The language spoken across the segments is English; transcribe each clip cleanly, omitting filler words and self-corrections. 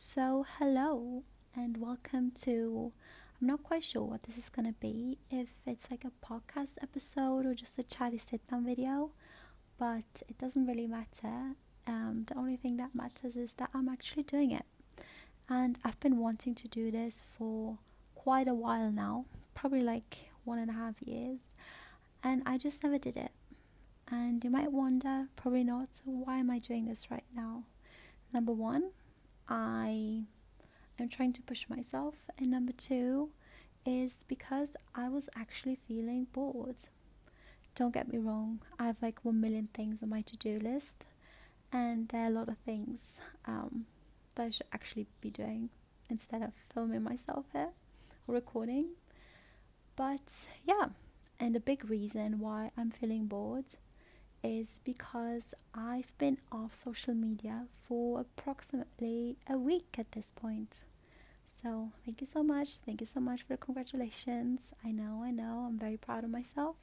So, hello and welcome to. I'm not quite sure what this is gonna be, if it's like a podcast episode or just a chatty sit down video, but it doesn't really matter. The only thing that matters is that I'm actually doing it, and I've been wanting to do this for quite a while now, probably like 1.5 years, and I just never did it. And you might wonder, probably not, why am I doing this right now? Number one, I am trying to push myself, and number two is because I was actually feeling bored. Don't get me wrong, I have like 1 million things on my to-do list, and there are a lot of things that I should actually be doing instead of filming myself here or recording. But yeah, and the big reason why I'm feeling bored is because I've been off social media for approximately a week at this point. So, thank you so much. Thank you so much for the congratulations. I know, I'm very proud of myself.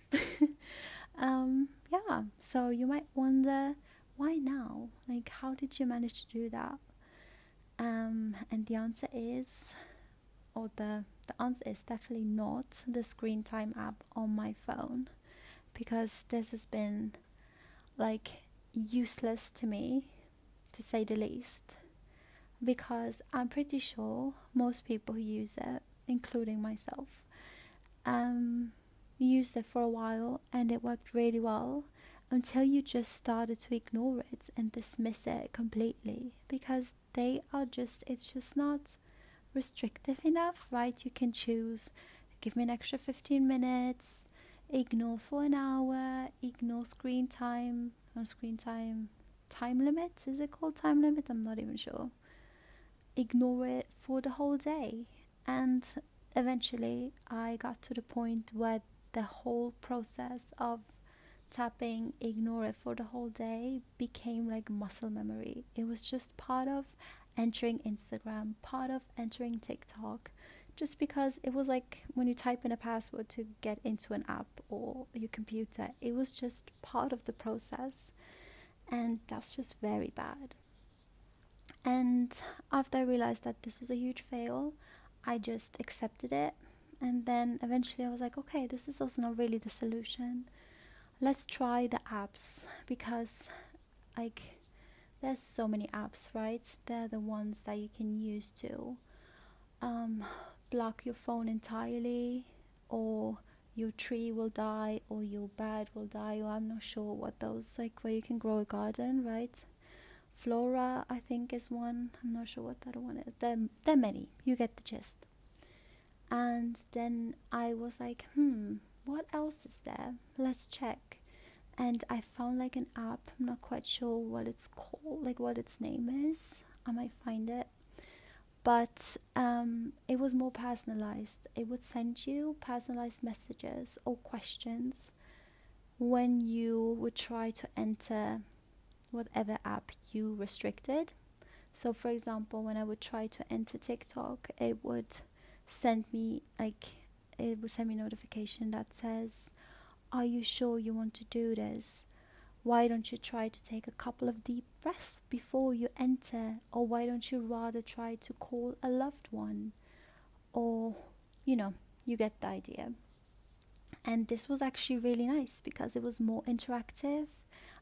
Yeah, so you might wonder, why now? Like, how did you manage to do that? And the answer is, or the answer is definitely not the screen time app on my phone, because this has been like useless to me, to say the least, because I'm pretty sure most people who use it, including myself, um, used it for a while and it worked really well until you just started to ignore it and dismiss it completely, because it's just not restrictive enough, right? You can choose, give me an extra 15 minutes, ignore for an hour, ignore screen time, no screen time, time limit, is it called time limit? I'm not even sure. Ignore it for the whole day. And eventually I got to the point where the whole process of tapping ignore it for the whole day became like muscle memory. It was just part of entering Instagram, part of entering TikTok, just because it was like when you type in a password to get into an app or your computer, it was just part of the process, and that's just very bad. And after I realized that this was a huge fail, I just accepted it. And then eventually I was like, okay, this is also not really the solution. Let's try the apps, because like there's so many apps, right? They're the ones that you can use to um, block your phone entirely, or your tree will die, or your bed will die, or I'm not sure what those, like where you can grow a garden, right? Flora, I think, is one. I'm not sure what that one is. There are many. You get the gist. And then I was like, what else is there? Let's check. And I found like an app. I'm not quite sure what it's called, like what its name is. I might find it. But it was more personalized. It would send you personalized messages or questions when you would try to enter whatever app you restricted. So for example, when I would try to enter TikTok, send me like it would send me a notification that says, are you sure you want to do this? Why don't you try to take a couple of deep breaths before you enter? Or why don't you rather try to call a loved one? Or, you know, you get the idea. And this was actually really nice because it was more interactive.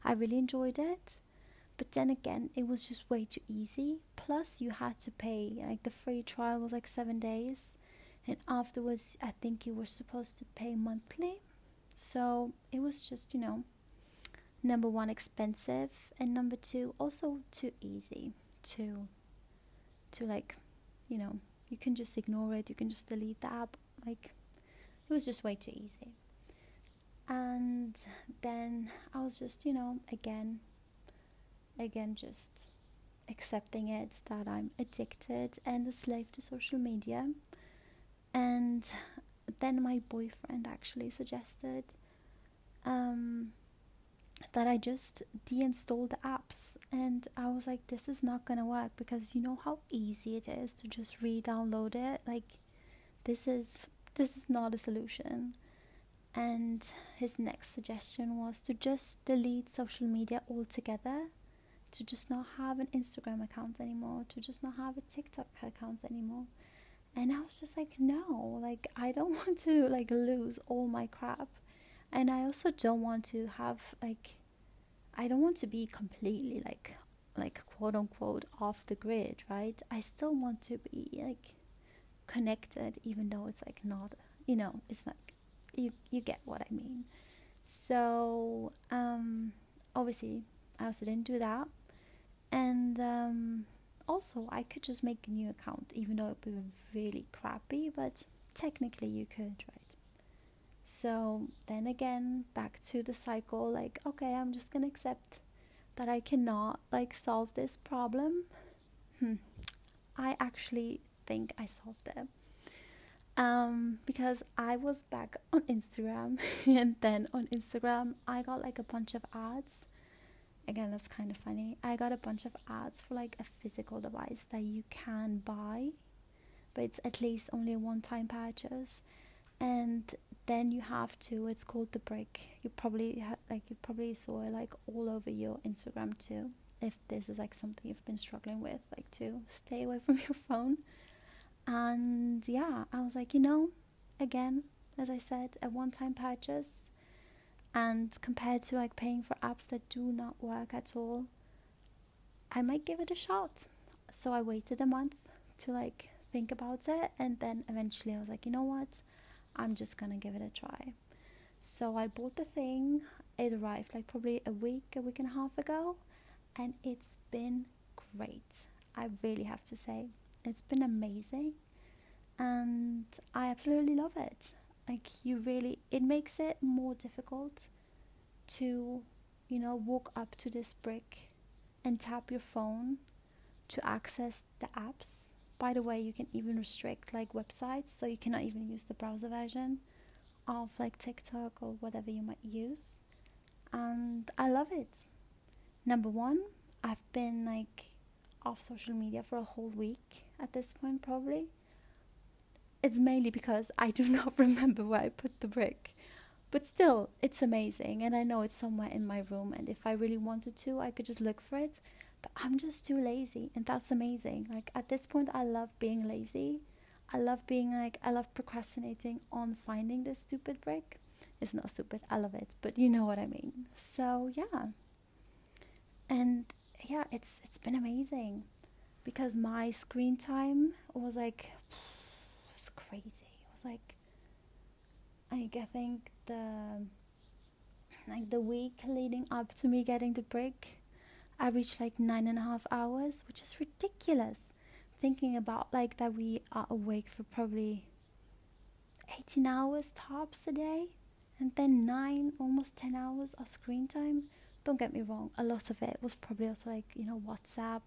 I really enjoyed it. But then again, it was just way too easy. Plus, you had to pay. Like, the free trial was like 7 days. And afterwards, I think you were supposed to pay monthly. So, it was just, number one, expensive. And number two, also too easy to like, you can just ignore it. You can just delete the app. Like, it was just way too easy. And then I was just, again just accepting it, that I'm addicted and a slave to social media. And then my boyfriend actually suggested that I just deinstall the apps, and I was like, this is not gonna work, because you know how easy it is to just re-download it. Like, this is not a solution. And his next suggestion was to just delete social media altogether, to just not have an Instagram account anymore, to just not have a TikTok account anymore. And I was just like, no, like I don't want to like lose all my crap. And I also don't want to have like, I don't want to be completely like quote unquote off the grid, right? I still want to be like connected, even though it's like not, it's like, you get what I mean. So obviously I also didn't do that. And also I could just make a new account, even though it would be really crappy, but technically you could, right? So then again, back to the cycle, like, okay, I'm just gonna accept that I cannot like solve this problem. I actually think I solved it. Because I was back on Instagram and then on Instagram I got like a bunch of ads. Again, that's kind of funny. I got a bunch of ads for like a physical device that you can buy, but it's at least only a one-time purchase. And then you have to, it's called the brick. You probably you probably saw it like all over your Instagram too, if this is like something you've been struggling with, like to stay away from your phone. And yeah, I was like, again, as I said, a one-time purchase, and compared to like paying for apps that do not work at all, I might give it a shot. So I waited a month to like think about it, and then eventually I was like, you know what, I'm just gonna give it a try. So I bought the thing. It arrived like probably a week and a half ago, and it's been great. I really have to say, it's been amazing, and I absolutely love it. Like, it makes it more difficult to, walk up to this brick and tap your phone to access the apps. By the way, you can even restrict like websites, so you cannot even use the browser version of like TikTok or whatever you might use. And I love it. Number one, I've been like off social media for a whole week at this point, probably. It's mainly because I do not remember where I put the brick. But still, it's amazing, and I know it's somewhere in my room, and if I really wanted to, I could just look for it. But I'm just too lazy, and that's amazing. Like, at this point, I love being lazy. I love procrastinating on finding this stupid brick. It's not stupid, I love it, but you know what I mean. So, yeah. And yeah, it's been amazing, because my screen time was like, it was crazy. It was like, I think the week leading up to me getting the brick, I reached like 9.5 hours, which is ridiculous. Thinking about like that we are awake for probably 18 hours tops a day, and then almost 10 hours of screen time. Don't get me wrong, a lot of it was probably also like, WhatsApp.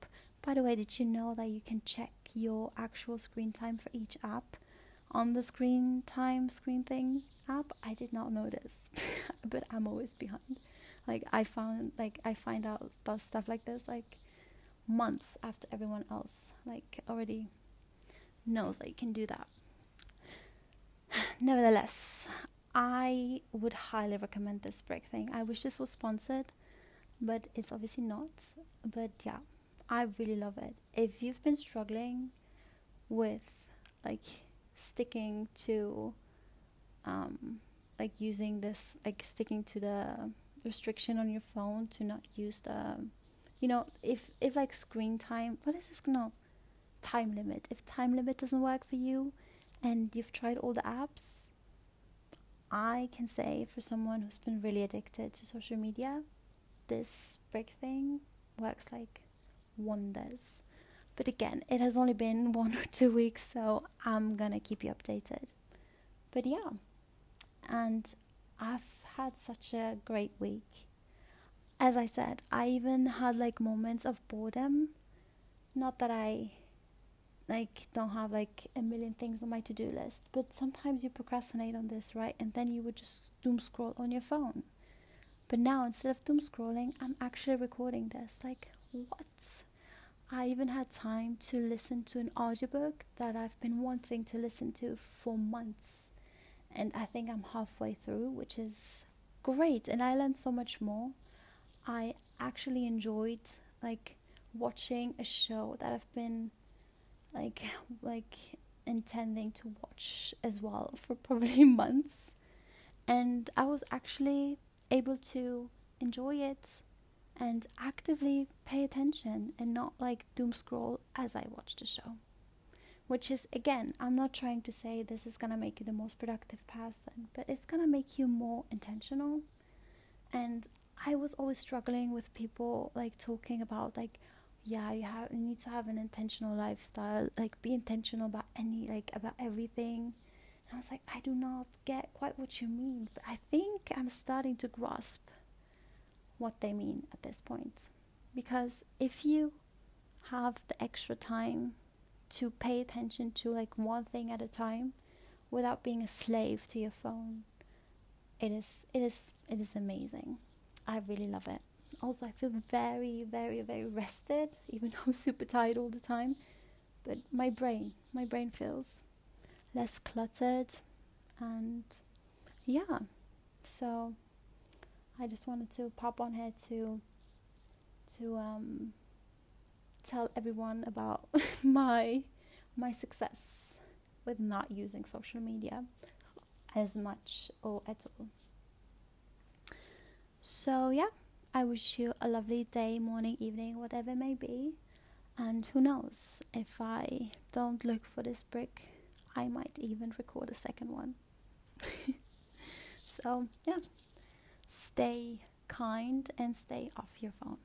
By the way, did you know that you can check your actual screen time for each app on the screen thing app? I did not know this, but I'm always behind. Like, I find out about stuff like this like months after everyone else like already knows that you can do that. Nevertheless, I would highly recommend this brick thing. I wish this was sponsored, but it's obviously not. But yeah, I really love it. If you've been struggling with like sticking to like using this, like sticking to the restriction on your phone to not use the, if like screen time, what is this, no, time limit, if time limit doesn't work for you and you've tried all the apps, I can say, for someone who's been really addicted to social media, this brick thing works like wonders. But again, it has only been 1 or 2 weeks, so I'm gonna keep you updated. But yeah, and I've had such a great week. As I said, I even had like moments of boredom. Not that I like don't have like a million things on my to-do list, but sometimes you procrastinate on this, right? And then you would just doom scroll on your phone. But now, instead of doom scrolling, I'm actually recording this. Like, what? I even had time to listen to an audiobook that I've been wanting to listen to for months. And I think I'm halfway through, which is great. And I learned so much more. I actually enjoyed like watching a show that I've been like intending to watch as well for probably months, and I was actually able to enjoy it and actively pay attention and not like doom scroll as I watched the show. Which is, again, I'm not trying to say this is gonna make you the most productive person, but it's gonna make you more intentional. And I was always struggling with people like talking about like, yeah, you need to have an intentional lifestyle, like be intentional about about everything. And I was like, I do not get quite what you mean, but I think I'm starting to grasp what they mean at this point. Because if you have the extra time to pay attention to like one thing at a time without being a slave to your phone, it is amazing. I really love it. Also, I feel very, very, very rested, even though I'm super tired all the time. But my brain feels less cluttered, and yeah. So I just wanted to pop on here to tell everyone about my success with not using social media as much or at all. So yeah, I wish you a lovely day, morning, evening, whatever it may be. And who knows, if I don't look for this brick, I might even record a second one. So yeah, stay kind and stay off your phone.